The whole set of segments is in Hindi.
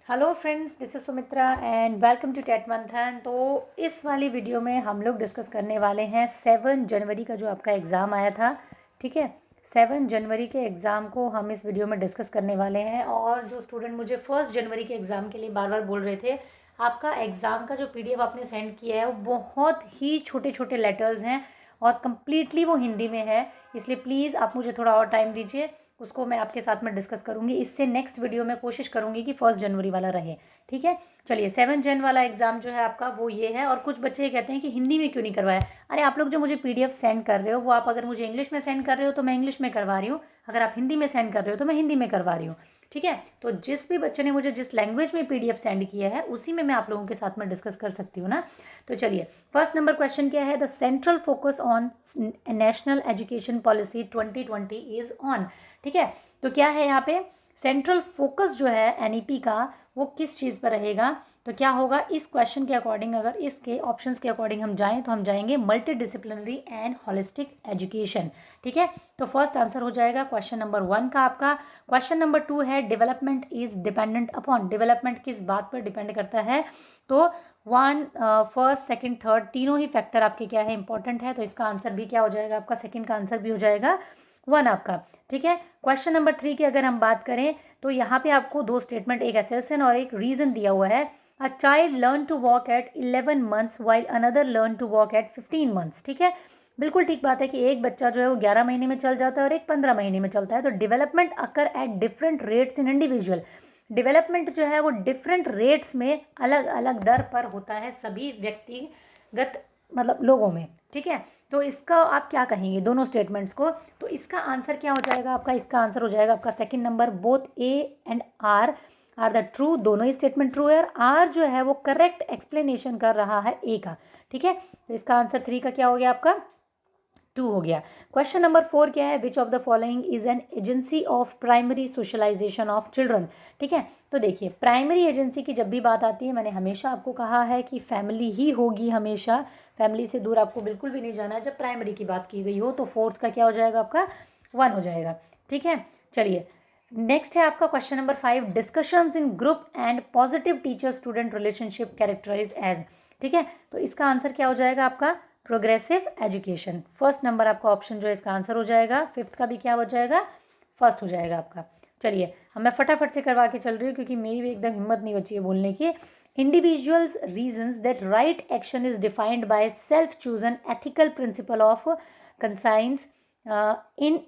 Hello friends, this is Sumitra and welcome to TET Manthan. तो इस वाली वीडियो में हम लोग डिस्कस करने वाले हैं 7 जनवरी का जो आपका एग्ज़ाम आया था। ठीक है, 7 जनवरी के एग्ज़ाम को हम इस वीडियो में डिस्कस करने वाले हैं। और जो स्टूडेंट मुझे 1 जनवरी के एग्ज़ाम के लिए बार बार बोल रहे थे, आपका एग्ज़ाम का जो PDF आपने सेंड किया है वो बहुत ही छोटे छोटे लेटर्स हैं और कम्प्लीटली वो हिंदी में है, इसलिए प्लीज़ आप मुझे थोड़ा और टाइम दीजिए, उसको मैं आपके साथ में डिस्कस करूंगी। इससे नेक्स्ट वीडियो में कोशिश करूंगी कि 1 जनवरी वाला रहे। ठीक है, चलिए 7 जन वाला एग्ज़ाम जो है आपका वो ये है। और कुछ बच्चे ये कहते हैं कि हिंदी में क्यों नहीं करवाया। अरे आप लोग जो मुझे PDF सेंड कर रहे हो वो आप अगर मुझे इंग्लिश में सेंड कर रहे हो तो मैं इंग्लिश में करवा रही हूँ, अगर आप हिंदी में सेंड कर रहे हो तो मैं हिंदी में करवा रही हूँ। ठीक है, तो जिस भी बच्चे ने मुझे जिस लैंग्वेज में PDF सेंड किया है उसी में मैं आप लोगों के साथ में डिस्कस कर सकती हूँ ना। तो चलिए, फर्स्ट नंबर क्वेश्चन क्या है, the central focus on national education policy 2020 is on. ठीक है, तो क्या है यहाँ पे सेंट्रल फोकस जो है NEP का वो किस चीज़ पर रहेगा। तो क्या होगा इस क्वेश्चन के अकॉर्डिंग, अगर इसके ऑप्शंस के अकॉर्डिंग हम जाएं तो हम जाएंगे multi disciplinary and holistic education. ठीक है, तो फर्स्ट आंसर हो जाएगा क्वेश्चन नंबर 1 का आपका। क्वेश्चन नंबर 2 है development is dependent upon. Development किस बात पर डिपेंड करता है, तो फर्स्ट सेकंड थर्ड तीनों ही फैक्टर आपके क्या है इंपॉर्टेंट है, तो इसका आंसर भी क्या हो जाएगा आपका, सेकंड का आंसर भी हो जाएगा 1 आपका। ठीक है, क्वेश्चन नंबर 3 की अगर हम बात करें तो यहाँ पे आपको 2 स्टेटमेंट, एक असर्शन और एक रीजन दिया हुआ है। A child learn to walk at 11 months while another learn to walk at 15 months. ठीक है, बिल्कुल ठीक बात है कि एक बच्चा जो है वो 11 महीने में चल जाता है और एक 15 महीने में चलता है। तो development occur at different rates in individual. Development जो है वो डिफरेंट रेट्स में अलग अलग दर पर होता है सभी व्यक्तिगत मतलब लोगों में। ठीक है, तो इसका आप क्या कहेंगे दोनों स्टेटमेंट्स को। तो इसका आंसर क्या हो जाएगा आपका, इसका आंसर हो जाएगा आपका second number, both A and R the true. दोनों ही स्टेटमेंट ट्रू है और आर जो है वो करेक्ट एक्सप्लेनेशन कर रहा है A का। ठीक है, तो इसका आंसर 3 का क्या हो गया आपका, 2 हो गया। क्वेश्चन नंबर 4 क्या है, which of the following is an agency of primary socialization of children. ठीक है, तो देखिए प्राइमरी एजेंसी की जब भी बात आती है, मैंने हमेशा आपको कहा है कि फैमिली ही होगी, हमेशा फैमिली से दूर आपको बिल्कुल भी नहीं जाना है जब प्राइमरी की बात की गई हो। तो फोर्थ का क्या हो जाएगा आपका, 1 हो जाएगा। ठीक है, चलिए नेक्स्ट है आपका question number 5, discussions in group and positive teacher student relationship characterize as. ठीक है, तो इसका आंसर क्या हो जाएगा आपका, प्रोग्रेसिव एजुकेशन। फर्स्ट नंबर आपका ऑप्शन जो है इसका आंसर हो जाएगा। फिफ्थ का भी क्या हो जाएगा, फर्स्ट हो जाएगा आपका। चलिए हम मैं फटाफट से करवा के चल रही हूँ क्योंकि मेरी भी एकदम हिम्मत नहीं बची है बोलने की। Individuals reasons that right action is defined by self chosen ethical principle of conscience in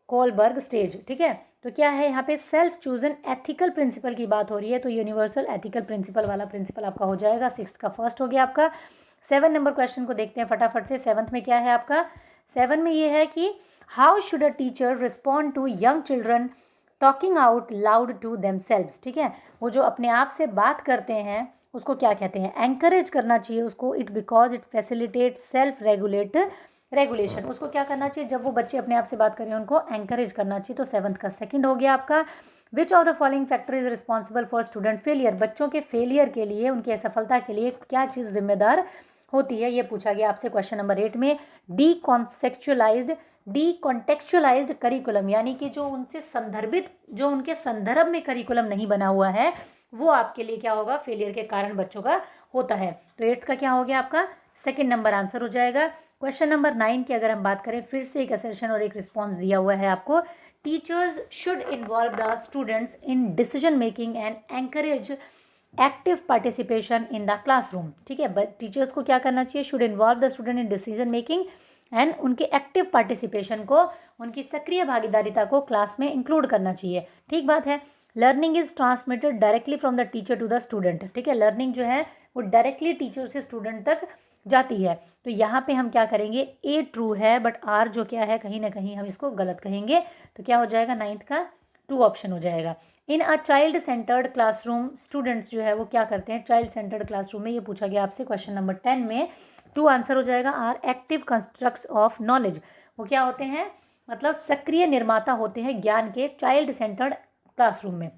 Kohlberg stage. ठीक है, तो क्या है यहाँ पे सेल्फ चूजन एथिकल प्रिंसिपल की बात हो रही है, तो यूनिवर्सल एथिकल प्रिंसिपल वाला प्रिंसिपल आपका हो जाएगा। सिक्स्थ का फर्स्ट हो गया आपका। 7 नंबर क्वेश्चन को देखते हैं फटाफट से। 7th में क्या है आपका, 7 में ये है कि how should a teacher respond to young children talking out loud to themselves. ठीक है, वो जो अपने आप से बात करते हैं उसको क्या कहते हैं, एंकरेज करना चाहिए उसको, it because it facilitate self regulation. उसको क्या करना चाहिए, जब वो बच्चे अपने आप से बात करें उनको एंकरेज करना चाहिए। तो 7th का सेकंड हो गया आपका। विच of the following factor is responsible for student failure. बच्चों के फेलियर के लिए, उनकी असफलता के लिए क्या चीज़ जिम्मेदार होती है, ये पूछा गया आपसे क्वेश्चन नंबर 8 में। डीकॉन्टेक्चुअलाइज्ड करिकुलम, यानी कि जो उनसे संदर्भित, जो उनके संदर्भ में करिकुलम नहीं बना हुआ है वो आपके लिए क्या होगा, फेलियर के कारण बच्चों का होता है। तो 8th का क्या हो गया आपका, सेकंड नंबर आंसर हो जाएगा। क्वेश्चन नंबर 9 की अगर हम बात करें, फिर से एक असर्शन और एक रिस्पॉन्स दिया हुआ है आपको। Teachers should involve the students in decision making and encourage active participation in the classroom. ठीक है, बट टीचर्स को क्या करना चाहिए, should involve the student in decision making and उनके एक्टिव पार्टिसिपेशन को, उनकी सक्रिय भागीदारिता को क्लास में इंक्लूड करना चाहिए। ठीक बात है। Learning is transmitted directly from the teacher to the student. ठीक है, लर्निंग जो है वो डायरेक्टली टीचर से स्टूडेंट तक जाती है। तो यहाँ पे हम क्या करेंगे, ए ट्रू है बट आर जो क्या है कहीं ना कहीं हम इसको गलत कहेंगे। तो क्या हो जाएगा, 9th का 2 ऑप्शन हो जाएगा। In a child centered classroom, students जो है वो क्या करते हैं चाइल्ड सेंटर्ड क्लासरूम में, ये पूछा गया आपसे क्वेश्चन नंबर 10 में। 2 आंसर हो जाएगा। Are active constructs of knowledge, वो क्या होते हैं, मतलब सक्रिय निर्माता होते हैं ज्ञान के चाइल्ड सेंटर्ड क्लासरूम में।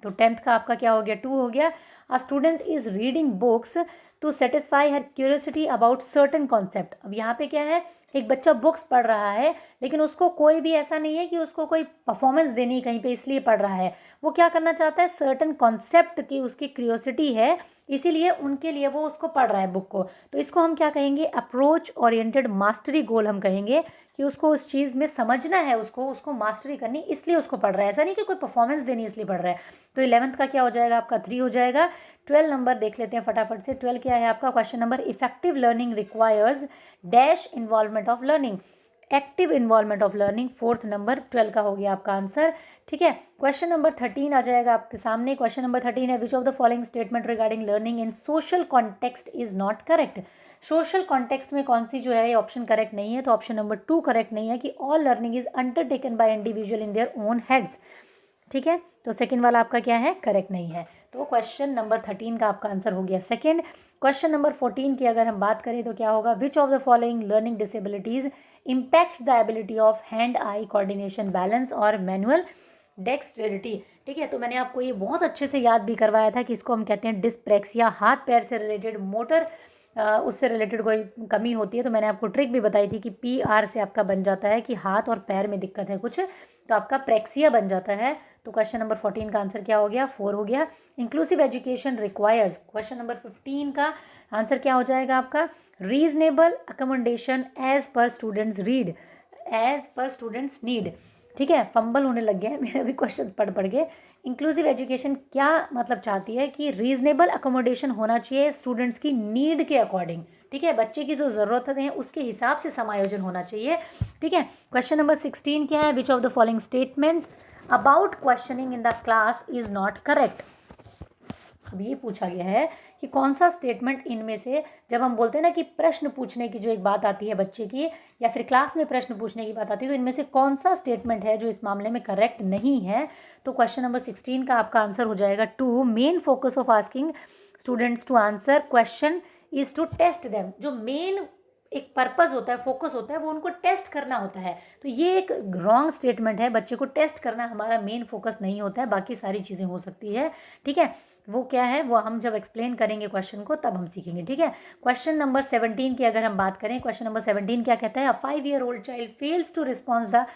तो 10th का आपका क्या हो गया, 2 हो गया। A student is reading books to satisfy her curiosity about certain concept. अब यहाँ पे क्या है, एक बच्चा बुक्स पढ़ रहा है लेकिन उसको कोई भी ऐसा नहीं है कि उसको कोई परफॉर्मेंस देनी है कहीं पे इसलिए पढ़ रहा है, वो क्या करना चाहता है, सर्टन कॉन्सेप्ट की उसकी क्यूरियोसिटी है, इसीलिए उनके लिए वो उसको पढ़ रहा है बुक को। तो इसको हम क्या कहेंगे, अप्रोच ओरिएंटेड मास्टरी गोल हम कहेंगे कि उसको उस चीज़ में समझना है, उसको उसको मास्टरी करनी, इसलिए उसको पढ़ रहा है, ऐसा नहीं कि कोई परफॉर्मेंस देनी इसलिए पढ़ रहा है। तो 11th का क्या हो जाएगा आपका 3 हो जाएगा। 12 नंबर देख लेते हैं फटाफट से। 12 क्या है आपका question number, effective learning requires dash involvement of learning, active involvement of learning. 4th number 12 का हो गया आपका आंसर। ठीक है, क्वेश्चन नंबर 13 आ जाएगा आपके सामने। क्वेश्चन नंबर 13 है, which of the following statement regarding learning in social context is not correct. Social context में कौन सी जो है ये ऑप्शन करेक्ट नहीं है, तो ऑप्शन नंबर 2 करेक्ट नहीं है कि all learning is undertaken by individual in their own heads. ठीक है, तो सेकंड वाला आपका क्या है, करेक्ट नहीं है। तो क्वेश्चन नंबर 13 का आपका आंसर हो गया सेकंड। क्वेश्चन नंबर 14 की अगर हम बात करें तो क्या होगा, विच of the following learning disabilities impacts the ability of hand eye coordination, balance और मैनुअल डेक्सटेरिटी। ठीक है, तो मैंने आपको ये बहुत अच्छे से याद भी करवाया था कि इसको हम कहते हैं डिस्प्रेक्सिया, हाथ पैर से रिलेटेड मोटर उससे रिलेटेड कोई कमी होती है। तो मैंने आपको ट्रिक भी बताई थी कि PR से आपका बन जाता है कि हाथ और पैर में दिक्कत है कुछ, तो आपका प्रेक्सिया बन जाता है। तो क्वेश्चन नंबर 14 का आंसर क्या हो गया, 4 हो गया। Inclusive education requires, question number 15 का आंसर क्या हो जाएगा आपका, reasonable accommodation as per students read, as per students need. ठीक है, फंबल होने लग गया है मेरे भी क्वेश्चन पढ़ के। इंक्लूसिव एजुकेशन क्या मतलब चाहती है कि रीजनेबल अकोमोडेशन होना चाहिए स्टूडेंट्स की नीड के अकॉर्डिंग। ठीक है, बच्चे की जो ज़रूरतें हैं उसके हिसाब से समायोजन होना चाहिए। ठीक है, क्वेश्चन नंबर 16 क्या है, which of the following statements about questioning in the class is not correct. अब ये पूछा गया है कि कौन सा स्टेटमेंट इनमें से, जब हम बोलते हैं ना कि प्रश्न पूछने की जो एक बात आती है बच्चे की या फिर क्लास में प्रश्न पूछने की बात आती है, तो इनमें से कौन सा स्टेटमेंट है जो इस मामले में करेक्ट नहीं है। तो क्वेश्चन नंबर 16 का आपका आंसर हो जाएगा 2, main focus of asking students to answer question is to test them. जो मेन एक पर्पस होता है, फोकस होता है, वो उनको टेस्ट करना होता है। तो ये एक रॉन्ग स्टेटमेंट है, बच्चे को टेस्ट करना हमारा मेन फोकस नहीं होता है, बाकी सारी चीज़ें हो सकती है। ठीक है, वो क्या है वो हम जब एक्सप्लेन करेंगे क्वेश्चन को तब हम सीखेंगे। ठीक है, क्वेश्चन नंबर 17 की अगर हम बात करें, क्वेश्चन नंबर 17 क्या कहता है, a 5-year-old child fails to response the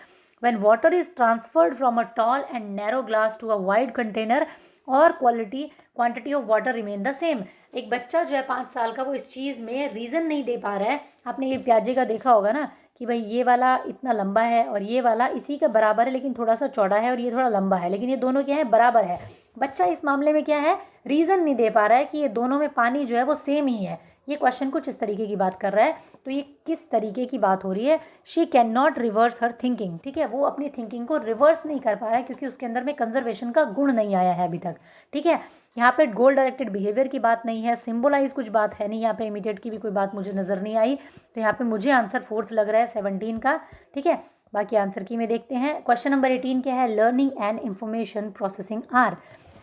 when water is transferred from a tall and narrow glass to a wide container और quantity of water remain the same। एक बच्चा जो है 5 साल का, वो इस चीज़ में रीज़न नहीं दे पा रहा है। आपने ये प्याजे का देखा होगा ना कि भाई ये वाला इतना लंबा है और ये वाला इसी का बराबर है लेकिन थोड़ा सा चौड़ा है, और ये थोड़ा लंबा है, लेकिन ये दोनों क्या है, बराबर है। बच्चा इस मामले में क्या है, रीज़न नहीं दे पा रहा है कि ये दोनों में पानी जो है वो सेम ही है। ये क्वेश्चन कुछ इस तरीके की बात कर रहा है। तो ये किस तरीके की बात हो रही है, she can not reverse her thinking. ठीक है, वो अपनी थिंकिंग को रिवर्स नहीं कर पा रहा है क्योंकि उसके अंदर में कंजर्वेशन का गुण नहीं आया है अभी तक। ठीक है, यहाँ पे गोल डायरेक्टेड बिहेवियर की बात नहीं है, सिंबलाइज कुछ बात है नहीं, यहाँ पे इमीडिएट की भी कोई बात मुझे नज़र नहीं आई। तो यहाँ पे मुझे आंसर 4th लग रहा है 17 का। ठीक है, बाकी आंसर की में देखते हैं। क्वेश्चन नंबर 18 क्या है, learning and information processing are.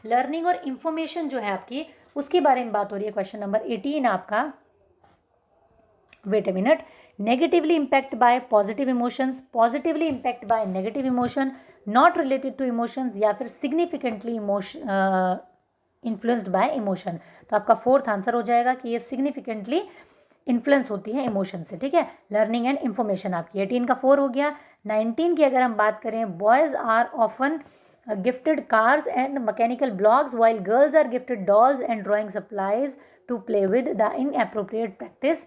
Learning और इंफॉर्मेशन जो है आपकी, उसके बारे में बात हो रही है। क्वेश्चन नंबर 18 आपका, wait a minute, negatively impact by positive emotions, positively impact by negative emotion, not related to emotions, या फिर सिग्निफिकेंटली इन्फ्लुएंस्ड बाय इमोशन। तो आपका 4th आंसर हो जाएगा कि ये सिग्निफिकेंटली इन्फ्लुएंस होती है इमोशन से। ठीक है, लर्निंग एंड इन्फॉर्मेशन आपकी 18 का 4 हो गया। 19 की अगर हम बात करें, boys are often gifted cars and mechanical blocks while girls are gifted dolls and drawing supplies to play with, the inappropriate practice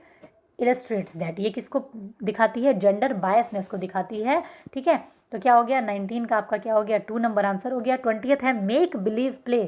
illustrates that. ये किसको दिखाती है, जेंडर बायसनेस को दिखाती है। ठीक है, तो क्या हो गया 19 का आपका क्या हो गया, 2 नंबर आंसर हो गया। 20th है, make believe play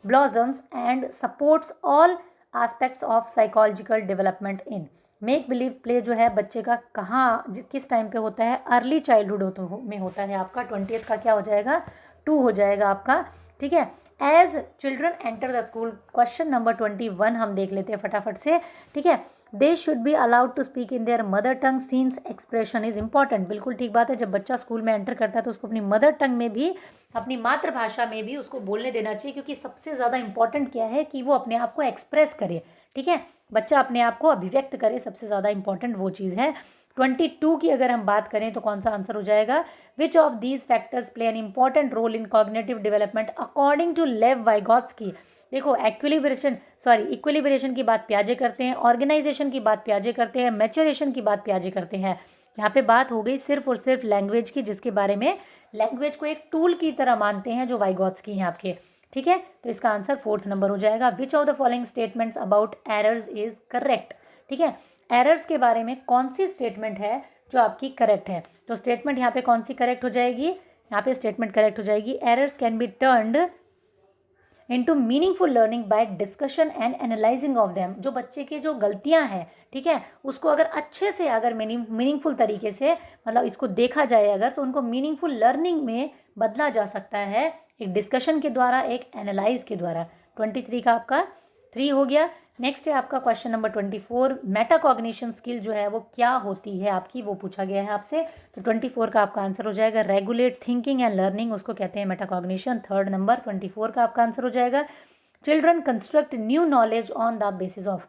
blossoms and supports all aspects of psychological development in. Make believe play जो है बच्चे का कहाँ किस टाइम पे होता है, अर्ली चाइल्डहुड में होता है आपका। 20th का क्या हो जाएगा, 2 हो जाएगा आपका। ठीक है, as children enter the school, question number 21 हम देख लेते हैं फटाफट से। ठीक है, they should be allowed to speak in their mother tongue since expression is important. बिल्कुल ठीक बात है, जब बच्चा स्कूल में एंटर करता है तो उसको अपनी मदर टंग में भी, अपनी मातृभाषा में भी उसको बोलने देना चाहिए, क्योंकि सबसे ज़्यादा इंपॉर्टेंट क्या है कि वो अपने आप को एक्सप्रेस करे। ठीक है, बच्चा अपने आप को अभिव्यक्त करे, सबसे ज़्यादा इंपॉर्टेंट वो चीज़ है। 22 की अगर हम बात करें तो कौन सा आंसर हो जाएगा, which of these factors play an important role in cognitive development according to Lev Vygotsky. देखो, इक्विलिब्रेशन की बात प्याजे करते हैं, ऑर्गेनाइजेशन की बात प्याजे करते हैं, मैच्योरेशन की बात प्याजे करते हैं। यहाँ पे बात हो गई सिर्फ और सिर्फ लैंग्वेज की, जिसके बारे में लैंग्वेज को एक टूल की तरह मानते हैं जो वाइगॉत्स्की हैं आपके। ठीक है, तो इसका आंसर 4th नंबर हो जाएगा। Which of the following statements about errors is correct. ठीक है, एरर्स के बारे में कौन सी स्टेटमेंट है जो आपकी करेक्ट है। तो स्टेटमेंट यहाँ पे कौन सी करेक्ट हो जाएगी, यहाँ पे स्टेटमेंट करेक्ट हो जाएगी, errors can be turned into meaningful learning by discussion and analysing of them. जो बच्चे की जो गलतियां हैं, ठीक है, उसको अगर अच्छे से अगर मीनिंगफुल तरीके से मतलब इसको देखा जाए अगर, तो उनको मीनिंगफुल लर्निंग में बदला जा सकता है एक डिस्कशन के द्वारा, एक एनालाइज के द्वारा। 23 का आपका 3 हो गया। नेक्स्ट है आपका क्वेश्चन नंबर 24, मेटाकॉग्निशन स्किल जो है वो क्या होती है आपकी, वो पूछा गया है आपसे। तो 24 का आपका आंसर हो जाएगा रेगुलेट थिंकिंग एंड लर्निंग, उसको कहते हैं मेटाकॉग्निशन। 3rd नंबर 24 का आपका आंसर हो जाएगा children construct new knowledge on the basis of.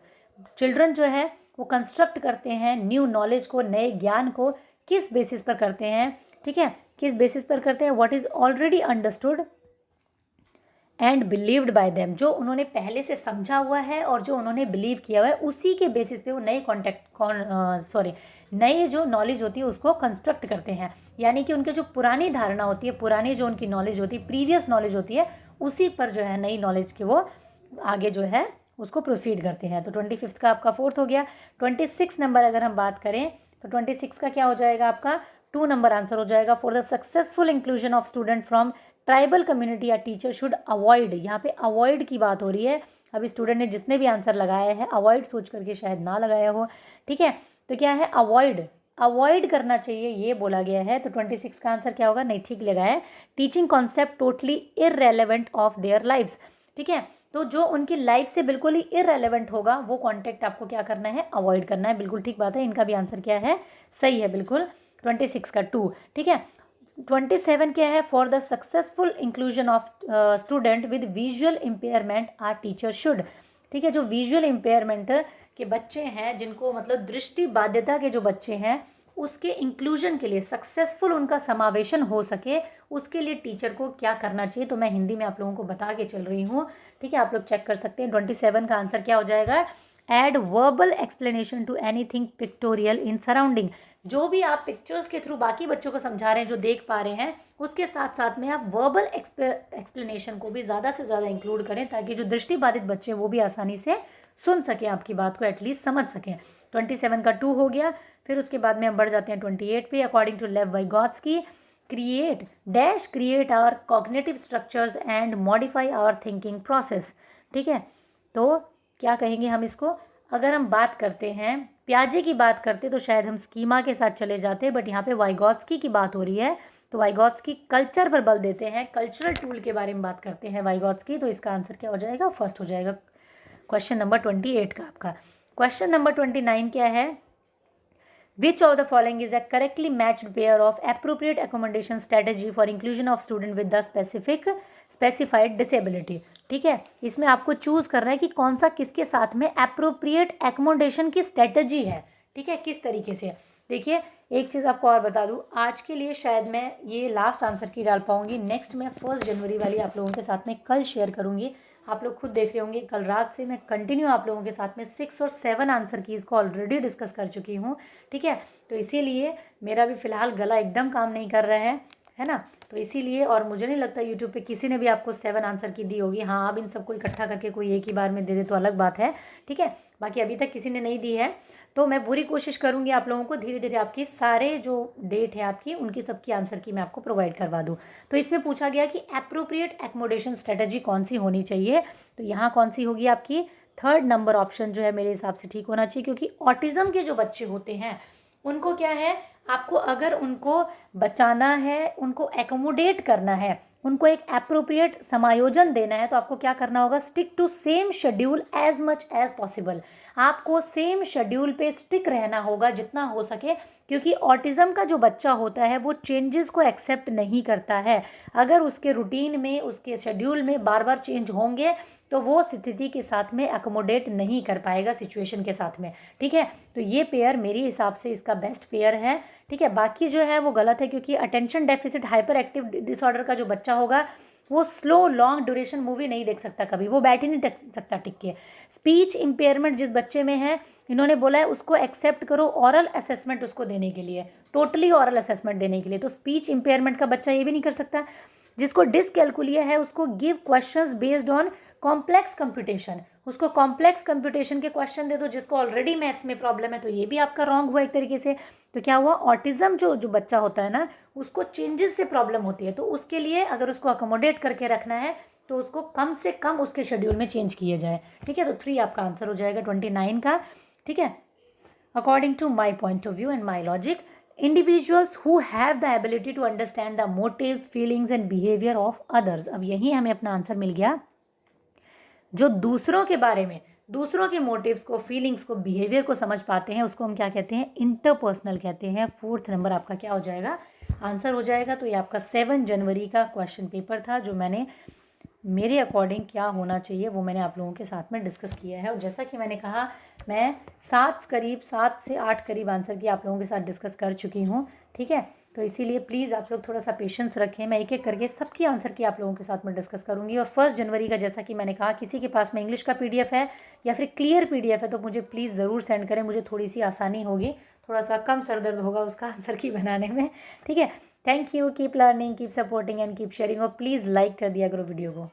Children जो है वो कंस्ट्रक्ट करते हैं न्यू नॉलेज को, नए ज्ञान को किस बेसिस पर करते हैं। ठीक है, किस बेसिस पर करते हैं, what is already understood and believed bye them. जो उन्होंने पहले से समझा हुआ है और जो उन्होंने बिलीव किया हुआ है, उसी के बेसिस पे वो नए जो नॉलेज होती है उसको कंस्ट्रक्ट करते हैं। यानी कि उनके जो पुरानी धारणा होती है, पुरानी जो उनकी नॉलेज होती है, प्रीवियस नॉलेज होती है, उसी पर जो है नई नॉलेज के वो आगे जो है उसको प्रोसीड करते हैं। तो 25 का आपका 4th हो गया। 26 नंबर अगर हम बात करें तो 26 का क्या हो जाएगा आपका 2 नंबर आंसर हो जाएगा। For the successful inclusion of student from tribal community या टीचर शुड अवॉइड। यहाँ पे अवॉइड की बात हो रही है। अभी स्टूडेंट ने जिसने भी आंसर लगाया है अवॉइड सोच करके शायद ना लगाया हो। ठीक है, तो क्या है अवॉइड करना चाहिए ये बोला गया है। तो 26 का आंसर क्या होगा, नहीं ठीक लगाया, teaching concept totally irrelevant of their lifes. ठीक है, तो जो उनकी लाइफ से बिल्कुल ही इररेलेवेंट होगा वो कॉन्टेक्ट आपको क्या करना है, अवॉइड करना है। बिल्कुल ठीक बात है, इनका भी आंसर क्या है, सही है बिल्कुल। 26 का 2। ठीक है, 27 क्या है, for the successful inclusion of student with visual impairment our teacher should. ठीक है, जो विजुअल इम्पेयरमेंट के बच्चे हैं, जिनको मतलब दृष्टि बाध्यता के जो बच्चे हैं, उसके इंक्लूजन के लिए, सक्सेसफुल उनका समावेशन हो सके, उसके लिए टीचर को क्या करना चाहिए। तो मैं हिंदी में आप लोगों को बता के चल रही हूँ। ठीक है, आप लोग चेक कर सकते हैं। 27 का आंसर क्या हो जाएगा, add verbal explanation to anything pictorial in surrounding. जो भी आप पिक्चर्स के थ्रू बाकी बच्चों को समझा रहे हैं, जो देख पा रहे हैं, उसके साथ साथ में आप वर्बल एक्सप्लेनेशन को भी ज़्यादा से ज़्यादा इंक्लूड करें, ताकि जो दृष्टिबाधित बच्चे वो भी आसानी से सुन सकें, आपकी बात को एटलीस्ट समझ सकें। 27 का 2 हो गया। फिर उसके बाद में हम बढ़ जाते हैं 28 पे। According to Lev Vygotsky, create our cognitive structures and modify our thinking process. ठीक है, तो क्या कहेंगे हम इसको, अगर हम बात करते हैं पियाजे की बात करते तो शायद हम स्कीमा के साथ चले जाते, बट यहाँ पे वाइगॉत्स्की की बात हो रही है, तो वाइगॉत्स्की कल्चर पर बल देते हैं, कल्चरल टूल के बारे में बात करते हैं वाइगॉत्स्की। तो इसका आंसर क्या हो जाएगा, 1st हो जाएगा क्वेश्चन नंबर 28 का आपका। क्वेश्चन नंबर 29 क्या है, Which of the following is a correctly matched pair of appropriate accommodation strategy for inclusion of student with the specified disability। ठीक है, इसमें आपको चूज करना है कि कौन सा किसके साथ में एप्रोप्रिएट एकोमोडेशन की स्ट्रेटजी है। ठीक है, किस तरीके से। देखिए, एक चीज़ आपको और बता दूं, आज के लिए शायद मैं ये लास्ट आंसर की डाल पाऊंगी। नेक्स्ट मैं 1 जनवरी वाली आप लोगों के साथ में कल शेयर करूंगी। आप लोग खुद देख रहे होंगे, कल रात से मैं कंटिन्यू आप लोगों के साथ में 6 और 7 आंसर कीज़ को ऑलरेडी डिस्कस कर चुकी हूँ। ठीक है, तो इसीलिए मेरा भी फ़िलहाल गला एकदम काम नहीं कर रहा है ना, तो इसीलिए, और मुझे नहीं लगता यूट्यूब पे किसी ने भी आपको 7 आंसर की दी होगी। हाँ, अब इन सबको इकट्ठा करके कोई एक ही बार में दे दे तो अलग बात है। ठीक है, बाकी अभी तक किसी ने नहीं दी है, तो मैं पूरी कोशिश करूंगी आप लोगों को धीरे धीरे आपकी सारे जो डेट है आपकी, उनकी सबकी आंसर की मैं आपको प्रोवाइड करवा दूं। तो इसमें पूछा गया कि एप्रोप्रिएट एकोमोडेशन स्ट्रेटजी कौन सी होनी चाहिए, तो यहाँ कौन सी होगी आपकी 3rd नंबर ऑप्शन जो है मेरे हिसाब से ठीक होना चाहिए, क्योंकि ऑटिज्म के जो बच्चे होते हैं उनको क्या है, आपको अगर उनको बचाना है, उनको एकोमोडेट करना है, उनको एक एप्रोप्रिएट समायोजन देना है, तो आपको क्या करना होगा, stick to same schedule as much as possible. आपको सेम शेड्यूल पे स्टिक रहना होगा जितना हो सके, क्योंकि ऑटिज्म का जो बच्चा होता है वो चेंजेस को एक्सेप्ट नहीं करता है। अगर उसके रूटीन में, उसके शेड्यूल में बार बार चेंज होंगे तो वो स्थिति के साथ में अकोमोडेट नहीं कर पाएगा सिचुएशन के साथ में। ठीक है, तो ये पेयर मेरे हिसाब से इसका बेस्ट पेयर है। ठीक है, बाकी जो है वो गलत है, क्योंकि attention deficit hyper active disorder का जो बच्चा होगा वो स्लो लॉन्ग ड्यूरेशन मूवी नहीं देख सकता कभी, वो बैठ ही नहीं सकता टिक के। स्पीच इम्पेयरमेंट जिस बच्चे में है, इन्होंने बोला है उसको एक्सेप्ट करो ऑरल असेसमेंट उसको देने के लिए, टोटली ऑरल असेसमेंट देने के लिए। तो स्पीच इम्पेयरमेंट का बच्चा ये भी नहीं कर सकता। जिसको डिसकैलकुलिया है उसको give questions based on complex computation, उसको कॉम्प्लेक्स कंप्यूटेशन के क्वेश्चन दे दो। जिसको ऑलरेडी मैथ्स में प्रॉब्लम है तो ये भी आपका रॉन्ग हुआ एक तरीके से। तो क्या हुआ, ऑटिज्म जो बच्चा होता है ना, उसको चेंजेस से प्रॉब्लम होती है, तो उसके लिए अगर उसको अकोमोडेट करके रखना है तो उसको कम से कम उसके शेड्यूल में चेंज किए जाए। ठीक है, तो 3 आपका आंसर हो जाएगा 29 का। ठीक है, according to my point of view and my logic, individuals who have the ability to understand the motives, feelings and behaviour of others. अब यही हमें अपना आंसर मिल गया। जो दूसरों के बारे में, दूसरों के मोटिव्स को, फीलिंग्स को, बिहेवियर को समझ पाते हैं उसको हम क्या कहते हैं, इंटरपर्सनल कहते हैं। 4th नंबर आपका क्या हो जाएगा, आंसर हो जाएगा। तो ये आपका 7 जनवरी का क्वेश्चन पेपर था, जो मैंने मेरे अकॉर्डिंग क्या होना चाहिए वो मैंने आप लोगों के साथ में डिस्कस किया है। और जैसा कि मैंने कहा, मैं 7 से 8 करीब आंसर की आप लोगों के साथ डिस्कस कर चुकी हूँ। ठीक है, तो इसीलिए प्लीज़ आप लोग थोड़ा सा पेशेंस रखें, मैं एक एक करके सबकी आंसर की आप लोगों के साथ में डिस्कस करूँगी। और 1 जनवरी का, जैसा कि मैंने कहा, किसी के पास में इंग्लिश का PDF है या फिर क्लियर PDF है तो मुझे प्लीज़ ज़रूर सेंड करें, मुझे थोड़ी सी आसानी होगी, थोड़ा सा कम सर दर्द होगा उसका आंसर की बनाने में। ठीक है, thank you, keep learning, keep supporting and keep sharing. और प्लीज़ लाइक कर दिया करो वीडियो को।